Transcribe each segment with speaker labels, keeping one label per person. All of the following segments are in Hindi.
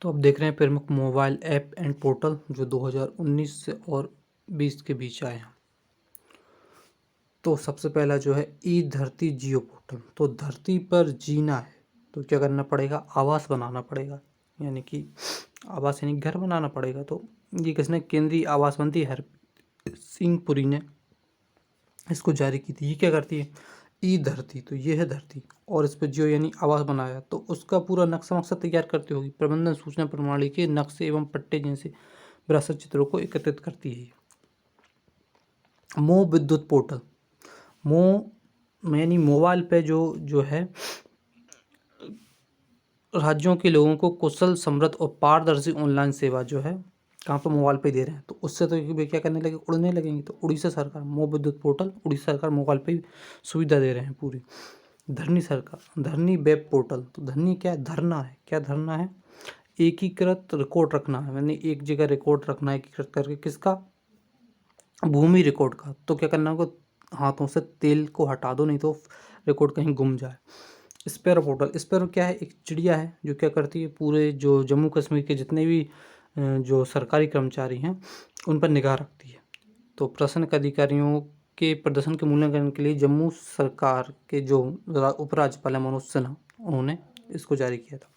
Speaker 1: तो अब देख रहे हैं प्रमुख मोबाइल ऐप एंड पोर्टल जो 2019 से और 20 के बीच आए हैं। तो सबसे पहला जो है ई धरती जियो पोर्टल। तो धरती पर जीना है तो क्या करना पड़ेगा, आवास बनाना पड़ेगा, यानी कि आवास यानी घर बनाना पड़ेगा। तो ये किसने, केंद्रीय आवास मंत्री हरदीप सिंह पुरी ने इसको जारी की थी। ये क्या करती है, ई धरती, तो ये है धरती और इस पर जियो यानी आवास बनाया तो उसका पूरा नक्शा मक्शा तैयार करती होगी। प्रबंधन सूचना प्रणाली के नक्शे एवं पट्टे जैसे विरासत चित्रों को एकत्रित करती है। मो विद्युत पोर्टल, मो यानी मोबाइल पे जो है राज्यों के लोगों को कुशल, समृद्ध और पारदर्शी ऑनलाइन सेवा जो है कहाँ पर, मोबाइल पे दे रहे हैं। तो उससे तो ये क्या करने लगे, उड़ने लगेंगे। तो उड़ीसा सरकार मो विद्युत पोर्टल, उड़ीसा सरकार मोबाइल पे सुविधा दे रहे हैं पूरी। धरनी सरकार, धरनी वेब पोर्टल। तो धरनी क्या है, धरना है। क्या धरना है, एकीकृत रिकॉर्ड रखना है, यानी एक जगह रिकॉर्ड रखना है एकीकृत करके। किसका, भूमि रिकॉर्ड का। तो क्या करना होगा, हाथों से तेल को हटा दो, नहीं तो रिकॉर्ड कहीं गुम जाए। स्पैरो पोर्टल, स्पैरो क्या है, एक चिड़िया है जो क्या करती है, पूरे जो जम्मू कश्मीर के जितने भी जो सरकारी कर्मचारी हैं उन पर निगाह रखती है। तो प्रशासनिक अधिकारियों के प्रदर्शन के मूल्यांकन के लिए जम्मू सरकार के जो उपराज्यपाल है मनोज सिन्हा, उन्होंने इसको जारी किया था।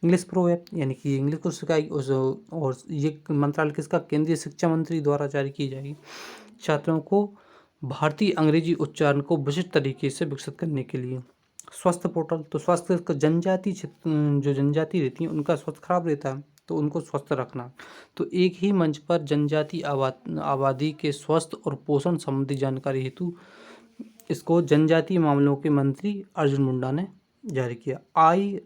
Speaker 1: इंग्लिश प्रो ऐप, यानी कि इंग्लिश को सिखाई और ये मंत्रालय किसका, केंद्रीय शिक्षा मंत्री द्वारा जारी की जाएगी। छात्रों को भारतीय अंग्रेजी उच्चारण को विशिष्ट तरीके से विकसित करने के लिए। स्वास्थ्य पोर्टल, तो स्वास्थ्य का जनजाति जो जनजाति रहती है उनका स्वास्थ्य खराब रहता है तो उनको स्वस्थ रखना। तो एक ही मंच पर जनजाति आबादी के स्वास्थ्य और पोषण संबंधी जानकारी हेतु इसको जनजातीय मामलों के मंत्री अर्जुन मुंडा ने जारी किया। आई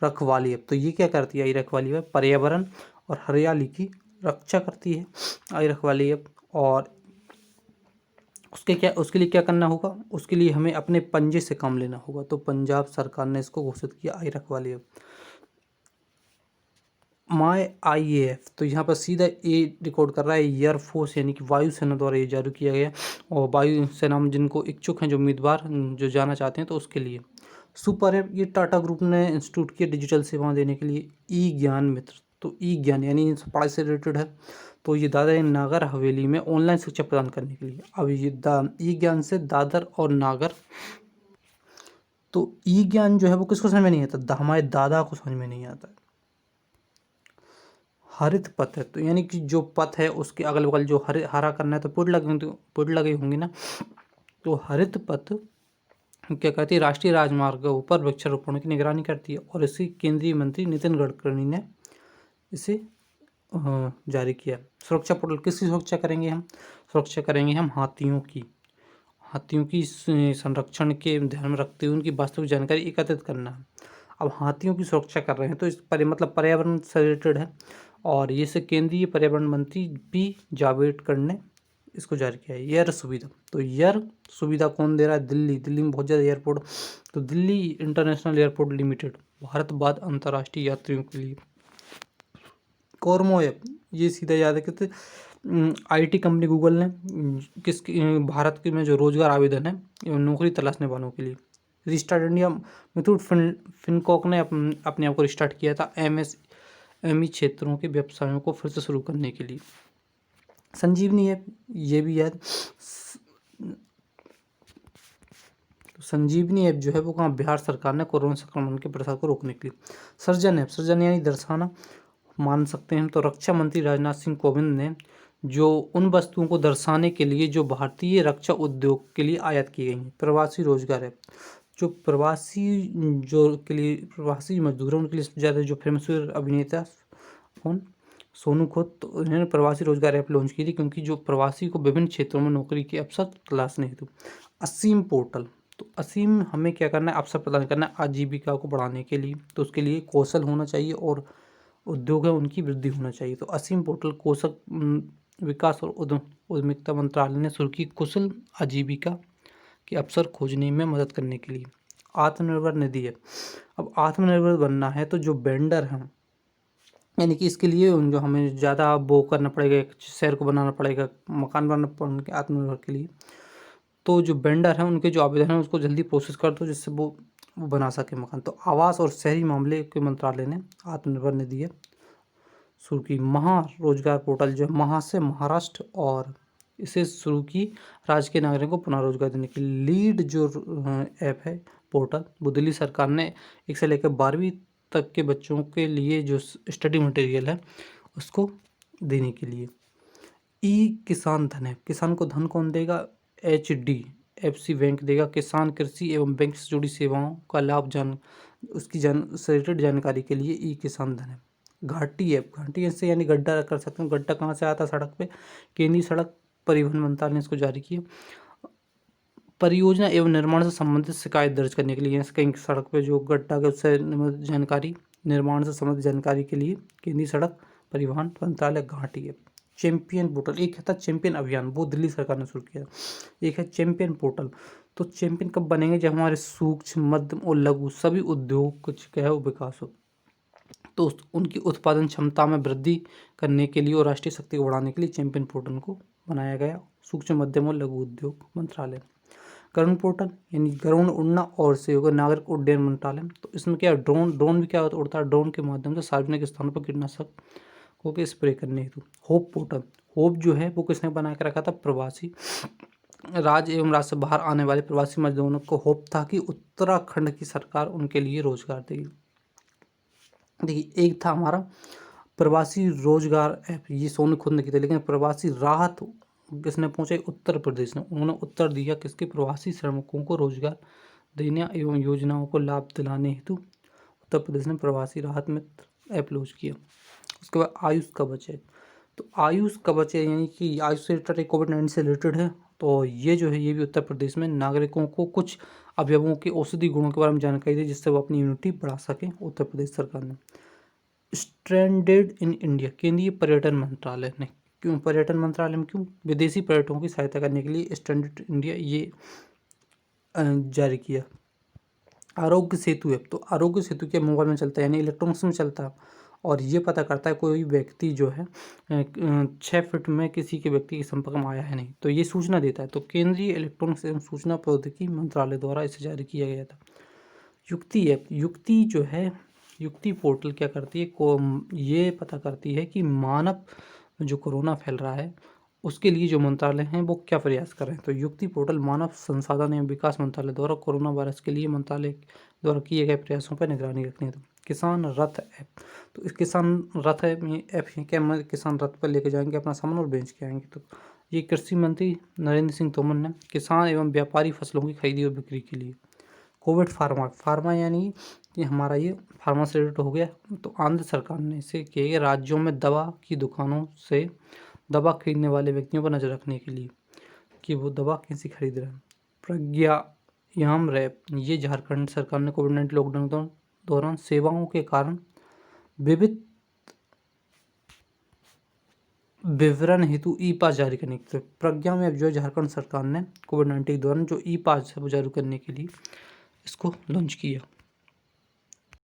Speaker 1: रखवाली ऐप, तो ये क्या करती है, आई रखवाली ऐप पर्यावरण और हरियाली की रक्षा करती है आई रखवाली ऐप। और उसके लिए क्या करना होगा, उसके लिए हमें अपने पंजे से काम लेना होगा। तो पंजाब सरकार ने इसको घोषित किया आई रखवाली ऐप। माई IAF, तो यहाँ पर सीधा ए रिकॉर्ड कर रहा है एयरफोर्स, यानी कि वायुसेना द्वारा ये जारी किया गया। और वायुसेना में जिनको इच्छुक हैं, जो उम्मीदवार जो जाना चाहते हैं, तो उसके लिए। सुपर ऐप, ये टाटा ग्रुप ने इंस्टीट्यूट किया डिजिटल सेवाएं देने के लिए। ई ज्ञान मित्र, तो ई ज्ञान यानी पढ़ाई से रिलेटेड है। तो ये दादर नागर हवेली में ऑनलाइन शिक्षा प्रदान करने के लिए। अब ये ई ज्ञान से दादर और नागर, तो ई ज्ञान जो है वो किसको समझ में नहीं आता, हमारे दादा को समझ में नहीं आता। हरित पथ है, तो यानी कि जो पथ है उसके अगल बगल जो हरा करना है तो पेड़ लगे, तो पेड़ लगे होंगे ना। तो हरित पथ क्या कहती है, राष्ट्रीय राजमार्गों पर वृक्षारोपण की निगरानी करती है। और इसी केंद्रीय मंत्री नितिन गडकरी ने इसे जारी किया। सुरक्षा पोर्टल, किसकी सुरक्षा करेंगे हम, सुरक्षा करेंगे हम हाथियों की संरक्षण के ध्यान में रखते हुए उनकी वास्तविक जानकारी एकत्रित करना है। अब हाथियों की सुरक्षा कर रहे हैं तो इस पर मतलब पर्यावरण से रिलेटेड है। और ये से केंद्रीय पर्यावरण मंत्री पी जावड़ेकर ने इसको जारी किया है। एयर सुविधा, तो एयर सुविधा कौन दे रहा है, दिल्ली में बहुत ज़्यादा एयरपोर्ट। तो Delhi international airport limited Bharat बाद अंतर्राष्ट्रीय यात्रियों के लिए। कॉर्मो ऐप, ये सीधा याद है कि IT कंपनी गूगल ने भारत के में जो रोजगार आवेदन है एवं नौकरी तलाशने वालों के लिए। रिस्टार्ट इंडिया, मुथूट फिनकॉर्प ने अपने आप को रिस्टार्ट किया था MSME क्षेत्रों के व्यवसायों को फिर से शुरू करने के लिए। संजीवनी ऐप, ये भी याद, संजीवनी ऐप जो है वो कहाँ, बिहार सरकार ने कोरोना संक्रमण के प्रसार को रोकने के लिए। सृजन ऐप, सृजन यानी दर्शाना मान सकते हैं। तो रक्षा मंत्री राजनाथ सिंह कोविंद ने जो उन वस्तुओं को दर्शाने के लिए जो भारतीय रक्षा उद्योग के लिए आयात की गई हैं। प्रवासी रोजगार है, जो प्रवासी मजदूर हैं उनके लिए ज़्यादा जो फेमस अभिनेता कौन, सोनू खुद, तो उन्होंने प्रवासी रोजगार ऐप लॉन्च की थी क्योंकि जो प्रवासी को विभिन्न क्षेत्रों में नौकरी के अवसर तलाशने हेतु। असीम पोर्टल, तो असीम हमें क्या करना है, अवसर प्रदान करना है आजीविका को बढ़ाने के लिए। तो उसके लिए कौशल होना चाहिए और उद्योग है उनकी वृद्धि होना चाहिए। तो असीम पोर्टल कौशल विकास और उद्यमिता मंत्रालय ने शुरू की कुशल आजीविका के अवसर खोजने में मदद करने के लिए। आत्मनिर्भर निधि है, अब आत्मनिर्भर बनना है तो जो वेंडर हैं, यानी कि इसके लिए जो हमें ज़्यादा वो करना पड़ेगा, एक शहर को बनाना पड़ेगा, मकान बनाना पड़ेगा आत्मनिर्भर के लिए। तो जो वेंडर हैं उनके जो आवेदन है उसको जल्दी प्रोसेस कर दो जिससे वो बना सके मकान। तो आवास और शहरी मामले के मंत्रालय ने आत्मनिर्भर निधि है शुरू की। महा रोजगार पोर्टल जो महा से महाराष्ट्र, और इसे शुरू की राज्य के नागरिकों को पुनः रोजगार देने के लिए। लीड जो ऐप है पोर्टल, वो दिल्ली सरकार ने 1 से लेकर 12वीं तक के बच्चों के लिए जो स्टडी मटेरियल है उसको देने के लिए। ई किसान धन है, किसान को धन कौन देगा? HDFC बैंक देगा। किसान कृषि एवं बैंक से जुड़ी सेवाओं का लाभ उसकी से रिलेटेड जानकारी के लिए ई किसान धन है। घाटी ऐप, घाटी ऐप से यानी गड्ढा कर सकते हैं। गड्ढा कहाँ से आता है? सड़क पे। केंद्रीय सड़क परिवहन मंत्रालय ने इसको जारी किया। परियोजना एवं निर्माण से संबंधित शिकायत दर्ज करने के लिए, कहीं सड़क पे जो गड्ढा है उससे जानकारी, निर्माण से संबंधित जानकारी के लिए केंद्रीय सड़क परिवहन मंत्रालय घाटी ऐप। चैंपियन पोर्टल, एक था चैंपियन अभियान, वो दिल्ली सरकार ने शुरू किया। एक है चैंपियन पोर्टल। तो चैंपियन कब बनेंगे? जब हमारे सूक्ष्म, मध्यम और लघु सभी उद्योग कुछ क्या है विकास हो, तो उनकी उत्पादन क्षमता में वृद्धि करने के लिए और राष्ट्रीय शक्ति को बढ़ाने के लिए चैंपियन पोर्टल को बनाया गया, सूक्ष्म, मध्यम और लघु उद्योग मंत्रालय। गरुड़ पोर्टल यानी गरुड़ उड़ना और सहयोग नागरिक उड्डयन मंत्रालय। तो इसमें क्या ड्रोन भी क्या उड़ता है, ड्रोन के माध्यम से सार्वजनिक स्थानों पर कीटनाशक को स्प्रे करने हेतु। होप पोर्टल, होप जो है वो किसने बना के रखा था? प्रवासी राज्य एवं राज्य से बाहर आने वाले प्रवासी मजदूरों को होप था कि उत्तराखंड की सरकार उनके लिए रोजगार देगी। देखिए, एक था हमारा प्रवासी रोजगार ऐप, ये सोनू खुद ने की थी, लेकिन प्रवासी राहत किसने पहुंचाई? उत्तर प्रदेश ने। उन्होंने उत्तर दिया किसके? प्रवासी श्रमिकों को रोजगार देने एवं योजनाओं को लाभ दिलाने हेतु उत्तर प्रदेश ने प्रवासी राहत मित्र ऐप लॉन्च किया। उसके बाद आयुष कवच है। तो आयुष कवच है यानी कि आयुष से रिलेटेड, कोविड-19 से रिलेटेड है। तो ये जो है ये भी उत्तर प्रदेश में नागरिकों को कुछ अवयवों के औषधि गुणों के बारे में जानकारी दी, जिससे वो अपनी इम्यूनिटी बढ़ा सकें। उत्तर प्रदेश सरकार ने। स्ट्रैंडेड इन इंडिया, केंद्रीय पर्यटन मंत्रालय ने। क्यों पर्यटन मंत्रालय में? क्यों? विदेशी पर्यटकों की सहायता करने के लिए स्ट्रैंडेड इंडिया ये जारी किया। आरोग्य सेतु ऐप, तो आरोग्य सेतु के मोबाइल में चलता है यानी इलेक्ट्रॉनिक्स में चलता है, और ये पता करता है कोई व्यक्ति जो है 6 फीट में किसी के व्यक्ति के संपर्क में आया है नहीं, तो ये सूचना देता है। तो केंद्रीय इलेक्ट्रॉनिक्स एवं सूचना प्रौद्योगिकी मंत्रालय द्वारा इसे जारी किया गया था। युक्ति ऐप, युक्ति जो है, युक्ति पोर्टल क्या करती है? ये पता करती है कि मानव जो कोरोना फैल रहा है उसके लिए जो मंत्रालय हैं वो क्या प्रयास कर रहे हैं। तो युक्ति पोर्टल मानव संसाधन एवं विकास मंत्रालय द्वारा कोरोना वायरस के लिए मंत्रालय द्वारा किए गए प्रयासों पर निगरानी रखनी है। तो किसान रथ ऐप, तो इस किसान रथ ऐप है क्या? किसान रथ पर लेके जाएंगे अपना सामान और बेच के आएंगे। तो ये कृषि मंत्री नरेंद्र सिंह तोमर ने किसान एवं व्यापारी फसलों की खरीदी और बिक्री के लिए। कोविड फार्मा यानी कि हमारा ये फार्मा से रिलेटेड हो गया। तो आंध्र सरकार ने इसे किया गया राज्यों में दवा की दुकानों से दवा खरीदने वाले व्यक्तियों पर नजर रखने के लिए कि वो दवा कैसी खरीद रहे हैं। प्रज्ञायाम रैप, ये झारखंड सरकार ने कोविड-19 लॉकडाउन दौरान सेवाओं के कारण विविध विवरण हेतु ई पास जारी करने के। प्रज्ञा में अब जो झारखंड सरकार ने कोविड-19 के दौरान जो ई पास है वो जारी करने के लिए इसको लॉन्च किया।